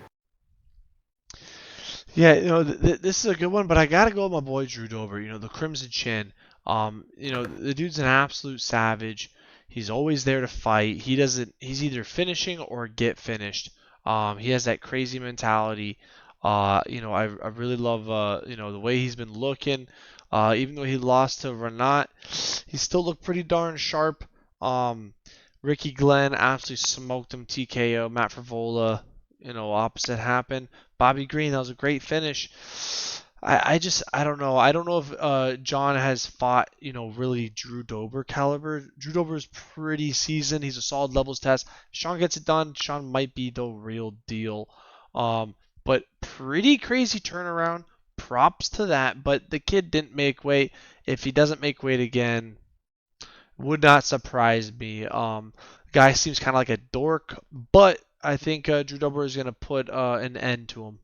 Yeah, this is a good one, but I gotta go with my boy Drew Dober. The Crimson Chin. The dude's an absolute savage. He's always there to fight. He's either finishing or get finished. He has that crazy mentality. I really love the way he's been looking. Even though he lost to Renat, he still looked pretty darn sharp. Ricky Glenn absolutely smoked him TKO. Matt Frivola, opposite happened. Bobby Green, that was a great finish. I don't know. I don't know if John has fought, really Drew Dober caliber. Drew Dober is pretty seasoned. He's a solid levels test. Sean gets it done. Sean might be the real deal. But pretty crazy turnaround. Props to that. But the kid didn't make weight. If he doesn't make weight again, would not surprise me. Guy seems kind of like a dork, but I think Drew Dober is going to put an end to him.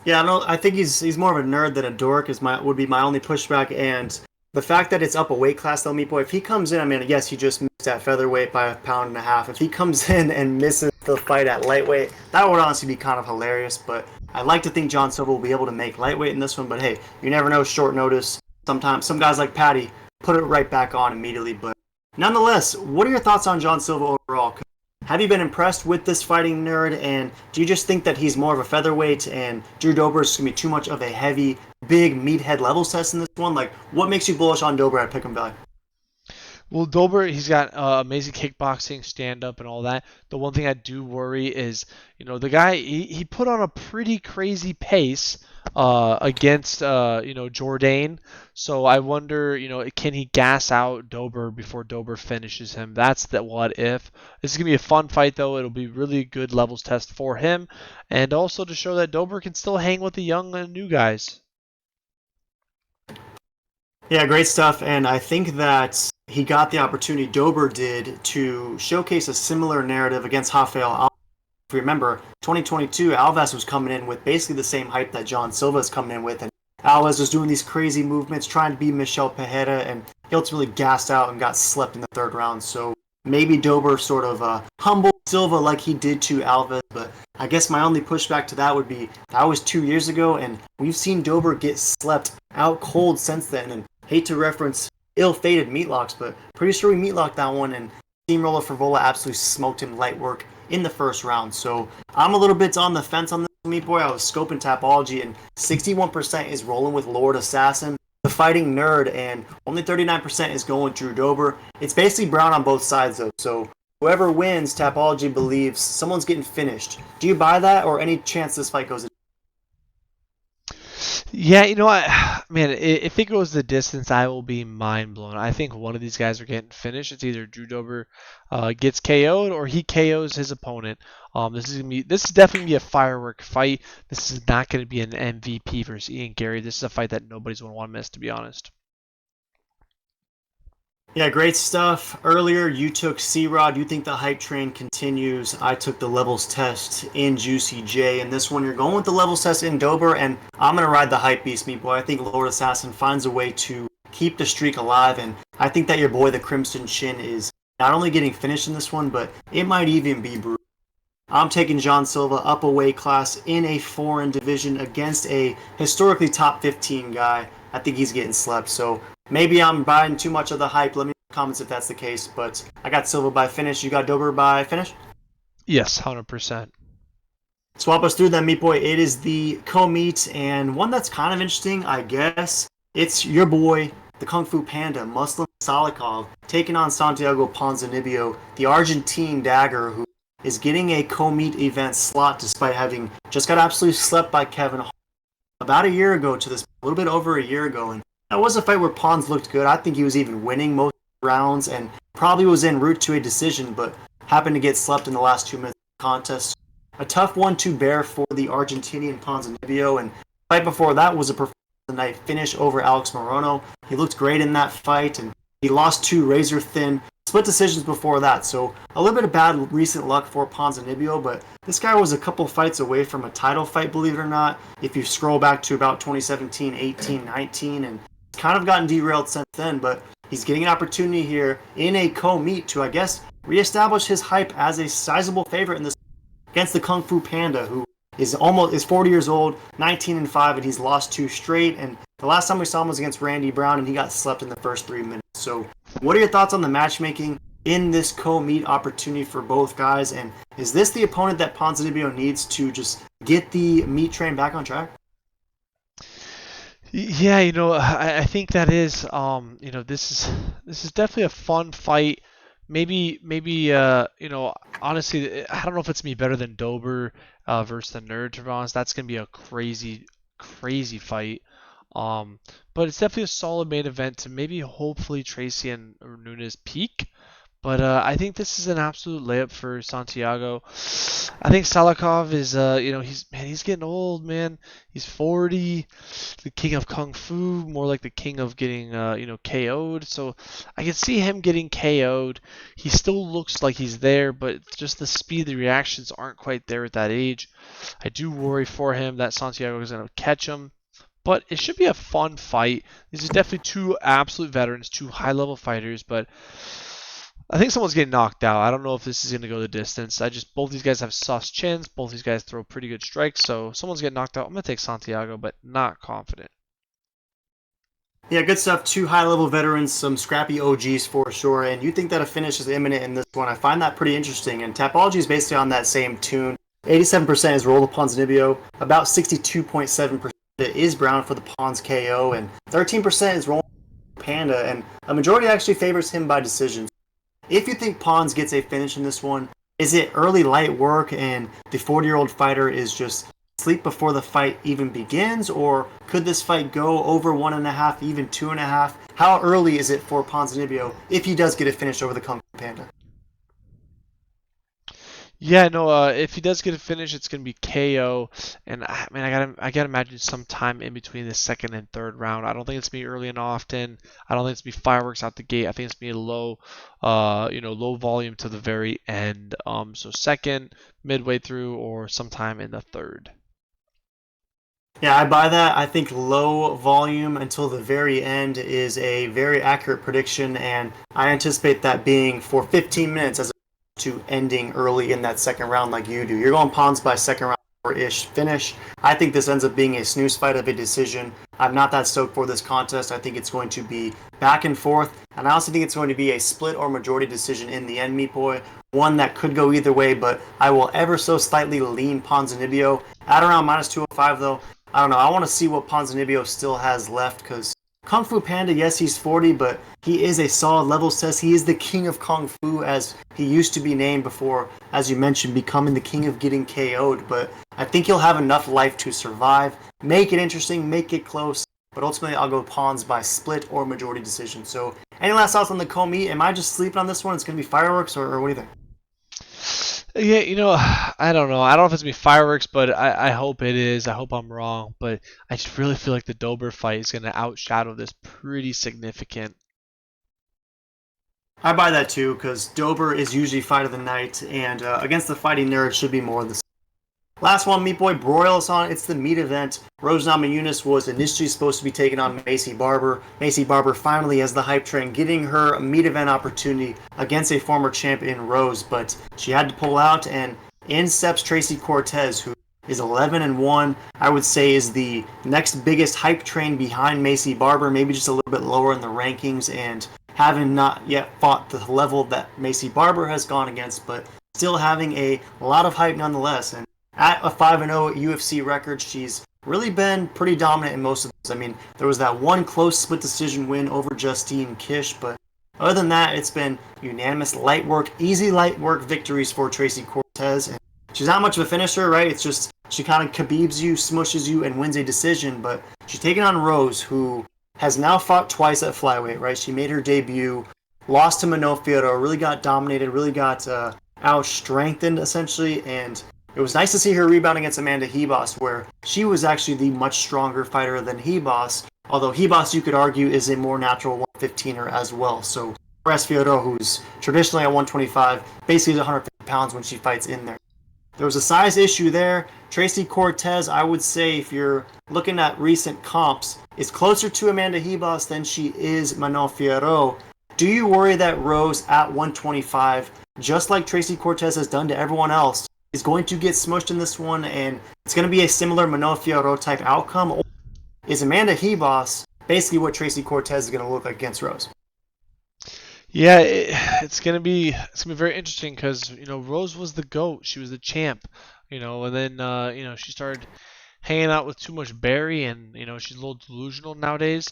Yeah, no, I think he's more of a nerd than a dork would be my only pushback, and the fact that it's up a weight class though, Meat Boy, if he comes in, I mean, yes, he just missed at featherweight by 1.5 pounds. If he comes in and misses the fight at lightweight, that would honestly be kind of hilarious, but I'd like to think John Silva will be able to make lightweight in this one, but hey, you never know, short notice. Sometimes some guys like Patty put it right back on immediately, but nonetheless, what are your thoughts on John Silva overall? Have you been impressed with this fighting nerd, and do you just think that he's more of a featherweight and Drew Dober is going to be too much of a heavy, big meathead levels test in this one? Like, what makes you bullish on Dober at Pick'em Valley? Well, Dober, he's got amazing kickboxing, stand-up, and all that. The one thing I do worry is, the guy, he put on a pretty crazy pace against, Jourdain. So I wonder, can he gas out Dober before Dober finishes him? That's the what if. This is going to be a fun fight, though. It'll be really good levels test for him. And also to show that Dober can still hang with the young and new guys. Yeah, great stuff, and I think that he got the opportunity, Dober did, to showcase a similar narrative against Rafael Alves. If you remember, 2022, Alves was coming in with basically the same hype that John Silva is coming in with, and Alves was doing these crazy movements, trying to beat Michel Pereira, and he ultimately gassed out and got slept in the third round. So maybe Dober sort of humbled Silva like he did to Alves, but I guess my only pushback to that would be that was 2 years ago, and we've seen Dober get slept out cold since then, and hate to reference ill-fated meatlocks, but pretty sure we meatlocked that one, and Steamroller Frivola absolutely smoked him light work in the first round. So I'm a little bit on the fence on this, Meat Boy. I was scoping Tapology, and 61% is rolling with Lord Assassin, the fighting nerd, and only 39% is going with Drew Dober. It's basically brown on both sides, though, so whoever wins, Tapology believes someone's getting finished. Do you buy that, or any chance this fight goes in? Yeah, man, if it goes the distance, I will be mind blown. I think one of these guys are getting finished. It's either Drew Dober gets KO'd or he KOs his opponent. This is definitely gonna be a firework fight. This is not gonna be an MVP versus Ian Gary. This is a fight that nobody's gonna want to miss, to be honest. Yeah, great stuff. Earlier, you took C-Rod. You think the hype train continues. I took the levels test in Juicy J. And this one, you're going with the levels test in Dober. And I'm going to ride the hype beast, Meat Boy. I think Lord Assassin finds a way to keep the streak alive. And I think that your boy, the Crimson Chin, is not only getting finished in this one, but it might even be brutal. I'm taking John Silva up a weight class in a foreign division against a historically top 15 guy. I think he's getting slept. So maybe I'm buying too much of the hype. Let me know in the comments if that's the case. But I got Silva by finish. You got Dober by finish? Yes, 100%. Swap us through that, Meat Boy. It is the co-meet, and one that's kind of interesting, I guess. It's your boy, the Kung Fu Panda, Muslim Salikov, taking on Santiago Ponzinibbio, the Argentine dagger, who is getting a co-meet event slot despite having just got absolutely slept by Kevin Hart about a year ago to this, a little bit over a year ago. And that was a fight where Pons looked good. I think he was even winning most rounds and probably was en route to a decision, but happened to get slept in the last 2 minutes of the contest. A tough one to bear for the Argentinian Ponzinibbio, and the fight before that was a performance of the night finish over Alex Morono. He looked great in that fight, and he lost 2 razor-thin split decisions before that, so a little bit of bad recent luck for Ponzinibbio, but this guy was a couple fights away from a title fight, believe it or not, if you scroll back to about 2017, 18, 19, and it's kind of gotten derailed since then, but he's getting an opportunity here in a co-meet to, I guess, reestablish his hype as a sizable favorite in this against the Kung Fu Panda, who is 40 years old, 19-5, and he's lost 2 straight, and the last time we saw him was against Randy Brown, and he got slept in the first 3 minutes. So what are your thoughts on the matchmaking? in this co-meet opportunity for both guys? And is this the opponent that Ponzinibbio needs to just get the meat train back on track? Yeah, I think that is, this is definitely a fun fight. Maybe, honestly, I don't know if it's gonna be better than Dober versus the Nerd, to be honest. That's gonna be a crazy, crazy fight. Um, but it's definitely a solid main event to maybe hopefully Tracy and Nunes peak. But I think this is an absolute layup for Santiago. I think Salikov is, he's getting old, man. He's 40, the king of kung fu, more like the king of getting, KO'd. So I can see him getting KO'd. He still looks like he's there, but just the speed, the reactions aren't quite there at that age. I do worry for him that Santiago is going to catch him. But it should be a fun fight. These are definitely two absolute veterans, two high-level fighters, but I think someone's getting knocked out. I don't know if this is going to go the distance. Both these guys have sus chins. Both these guys throw pretty good strikes, so someone's getting knocked out. I'm going to take Santiago, but not confident. Yeah, good stuff. Two high-level veterans, some scrappy OGs for sure, and you think that a finish is imminent in this one. I find that pretty interesting, and Tapology is basically on that same tune. 87% is roll of Ponzinibbio, about 62.7% is Brown for the Pons KO, and 13% is roll Panda, and a majority actually favors him by decision. If you think Pons gets a finish in this one, is it early light work and the 40-year-old fighter is just asleep before the fight even begins, or could this fight go over 1.5, even 2.5? How early is it for Ponzinibbio if he does get a finish over the Kung Fu Panda? Yeah, no. If he does get a finish, it's gonna be KO, and I gotta imagine some time in between the second and third round. I don't think it's gonna be early and often. I don't think it's gonna be fireworks out the gate. I think it's gonna be low, low volume to the very end. So second, midway through, or sometime in the third. Yeah, I buy that. I think low volume until the very end is a very accurate prediction, and I anticipate that being for 15 minutes as to ending early in that second round like you do. You're going Pons by second round or ish finish. I think this ends up being a snooze fight of a decision. I'm not that stoked for this contest. I think it's going to be back and forth, and I also think it's going to be a split or majority decision in the end, Meat Boy. One that could go either way, but I will ever so slightly lean Ponzinibbio at around minus 205 though. I don't know. I want to see what Ponzinibbio still has left, because Kung Fu Panda, yes, he's 40, but he is a solid level test. He is the king of Kung Fu, as he used to be named before, as you mentioned, becoming the king of getting KO'd. But I think he'll have enough life to survive, make it interesting, make it close. But ultimately, I'll go Pons by split or majority decision. So, any last thoughts on the co-meet? Am I just sleeping on this one? It's going to be fireworks, or what do you think? Yeah, I don't know. I don't know if it's gonna be fireworks, but I hope it is. I hope I'm wrong, but I just really feel like the Dober fight is gonna outshadow this pretty significant. I buy that too, because Dober is usually fight of the night, and against the Fighting Nerd, it should be more of the same. Last one, Meat Boy Broil is on. It's the meat event. Rose Namajunas was initially supposed to be taking on Macy Barber. Macy Barber finally has the hype train, getting her meat event opportunity against a former champion, Rose, but she had to pull out, and in steps Tracy Cortez, who is 11-1. I would say is the next biggest hype train behind Macy Barber, maybe just a little bit lower in the rankings, and having not yet fought the level that Macy Barber has gone against, but still having a lot of hype nonetheless. And at a 5-0 UFC record, she's really been pretty dominant in most of those. I mean, there was that one close split decision win over Justine Kish, but other than that, it's been unanimous light work, easy light work victories for Tracy Cortez. And she's not much of a finisher, right? It's just she kind of Khabibs you, smushes you, and wins a decision. But she's taking on Rose, who has now fought twice at flyweight, right? She made her debut, lost to Manofio, really got dominated, really got out-strengthened, essentially, and it was nice to see her rebound against Amanda Hebos, where she was actually the much stronger fighter than Hebos, although Hebos, you could argue, is a more natural 115er as well. So whereas Fiorot, who's traditionally at 125, basically is 150 pounds when she fights in there. There was a size issue there. Tracy Cortez, I would say, if you're looking at recent comps, is closer to Amanda Hebos than she is Manon Fiorot. Do you worry that Rose at 125, just like Tracy Cortez has done to everyone else, is going to get smushed in this one, and it's going to be a similar Manon Fiorot type outcome? Or is Amanda Hebos basically what Tracy Cortez is going to look like against Rose? Yeah, it's gonna be very interesting because Rose was the GOAT. She was the champ. And then she started hanging out with too much Barry, and she's a little delusional nowadays.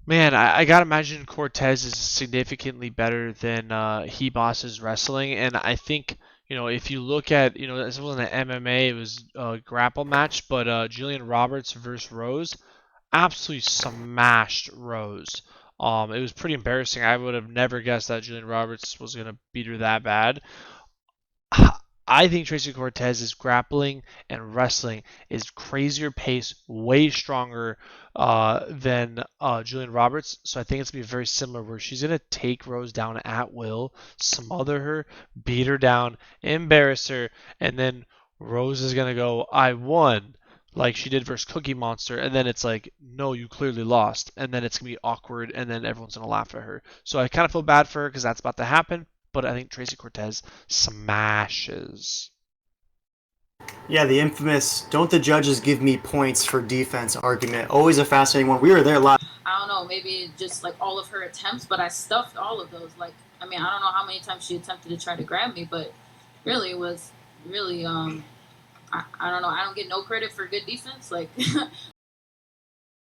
Man, I gotta imagine Cortez is significantly better than He Boss's wrestling, and I think if you look at this wasn't an MMA, it was a grapple match, but Julian Roberts versus Rose absolutely smashed Rose. It was pretty embarrassing. I would have never guessed that Julian Roberts was gonna beat her that bad. I think Tracy Cortez's grappling and wrestling is crazier pace, way stronger than Julian Roberts. So I think it's going to be very similar where she's going to take Rose down at will, smother her, beat her down, embarrass her, and then Rose is going to go, I won, like she did versus Cookie Monster. And then it's like, no, you clearly lost. And then it's going to be awkward, and then everyone's going to laugh at her. So I kind of feel bad for her because that's about to happen. But I think Tracy Cortez smashes. Yeah, the infamous "don't the judges give me points for defense" argument. Always a fascinating one. We were there live. I don't know, maybe just like all of her attempts, but I stuffed all of those. Like, I mean, I don't know how many times she attempted to try to grab me, but really it was really, I don't know. I don't get no credit for good defense. Like,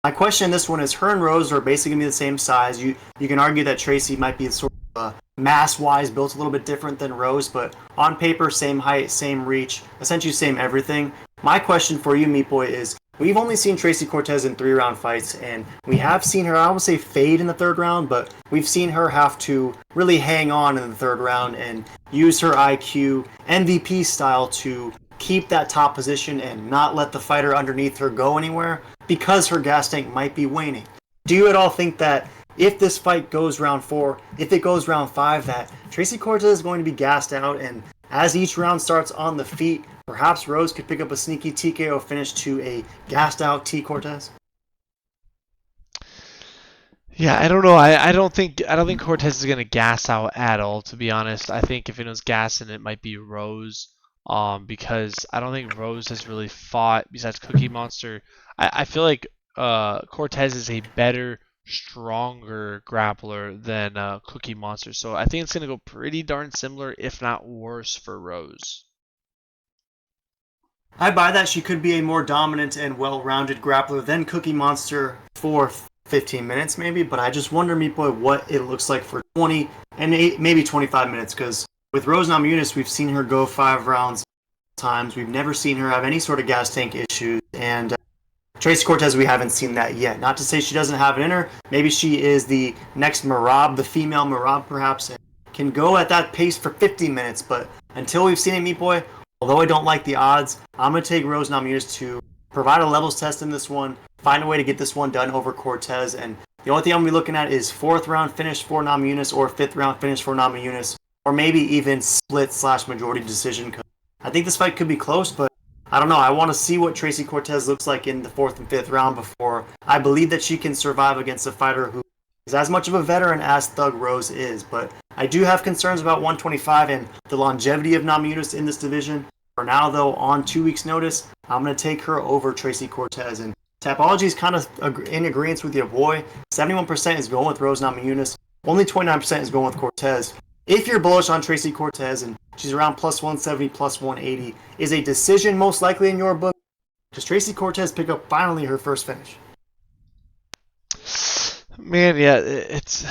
My question in this one is: her and Rose are basically gonna be the same size. You can argue that Tracy might be sort of mass-wise built a little bit different than Rose, but on paper, same height, same reach, essentially same everything. My question for you, Meat Boy, is: we've only seen Tracy Cortez in 3-round fights, and we have seen her, I won't say fade in the third round, but we've seen her have to really hang on in the third round and use her IQ, MVP style, to keep that top position and not let the fighter underneath her go anywhere because her gas tank might be waning. Do you at all think that if this fight goes round 4, if it goes round 5, that Tracy Cortez is going to be gassed out, and as each round starts on the feet, perhaps Rose could pick up a sneaky TKO finish to a gassed out T Cortez? Yeah, I don't know. I don't think Cortez is gonna gas out at all. To be honest, I think if it was gassing, it might be Rose. Because I don't think Rose has really fought besides Cookie Monster. I feel like Cortez is a better, stronger grappler than Cookie Monster. So I think it's going to go pretty darn similar, if not worse, for Rose. I buy that she could be a more dominant and well-rounded grappler than Cookie Monster for 15 minutes maybe, but I just wonder, Meat Boy, what it looks like for 20 and maybe 25 minutes, because with Rose Namajunas, we've seen her go 5 rounds times. We've never seen her have any sort of gas tank issues. And Tracy Cortez, we haven't seen that yet. Not to say she doesn't have it in her. Maybe she is the next Merab, the female Merab perhaps, and can go at that pace for 50 minutes. But until we've seen it, Meat Boy, although I don't like the odds, I'm going to take Rose Namajunas to provide a levels test in this one, find a way to get this one done over Cortez. And the only thing I'm going to be looking at is 4th round finish for Namajunas or 5th round finish for Namajunas. Or maybe even split/majority decision. I think this fight could be close, but I don't know. I want to see what Tracy Cortez looks like in the 4th and 5th round before I believe that she can survive against a fighter who is as much of a veteran as Thug Rose is. But I do have concerns about 125 and the longevity of Namajunas in this division. For now, though, on 2 weeks' notice, I'm going to take her over Tracy Cortez. And Tapology is kind of in agreement with your boy. 71% is going with Rose Namajunas. Only 29% is going with Cortez. If you're bullish on Tracy Cortez and she's around plus 170, plus 180, is a decision most likely in your book? Does Tracy Cortez pick up finally her first finish? Man, yeah, it's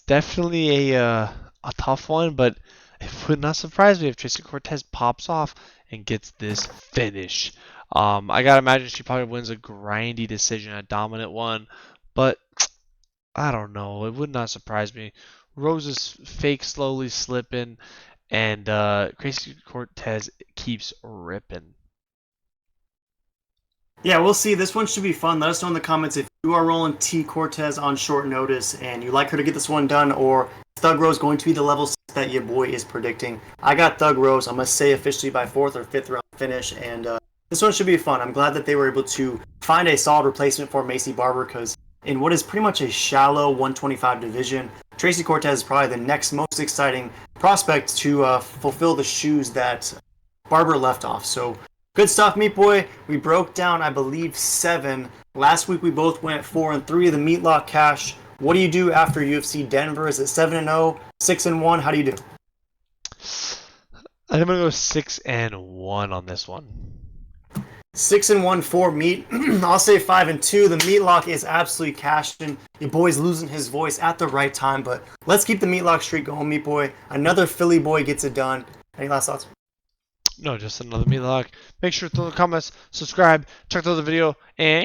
definitely a tough one, but it would not surprise me if Tracy Cortez pops off and gets this finish. I gotta imagine she probably wins a grindy decision, a dominant one, but I don't know. It would not surprise me. Rose is fake slowly slipping, and Tracy Cortez keeps ripping. Yeah, we'll see. This one should be fun. Let us know in the comments if you are rolling T Cortez on short notice and you like her to get this one done, or Thug Rose going to be the level that your boy is predicting. I got Thug Rose. I'm going to say officially by 4th or 5th round finish, and this one should be fun. I'm glad that they were able to find a solid replacement for Macy Barber, because in what is pretty much a shallow 125 division, Tracy Cortez is probably the next most exciting prospect to fulfill the shoes that Barber left off. So good stuff, Meat Boy. We broke down, I believe, 7. Last week we both went 4 and 3 of the Meatlock cash. What do you do after UFC Denver? Is it 7-0, 6-1? How do you do? I'm gonna go 6-1 on this one. 6-1 for meat. I'll say 5-2. The meatlock is absolutely cashed in. Your boy's losing his voice at the right time, but let's keep the meatlock streak going, meat boy. Another Philly boy gets it done. Any last thoughts? No, just another meatlock. Make sure to throw the comments, subscribe, check out the video, and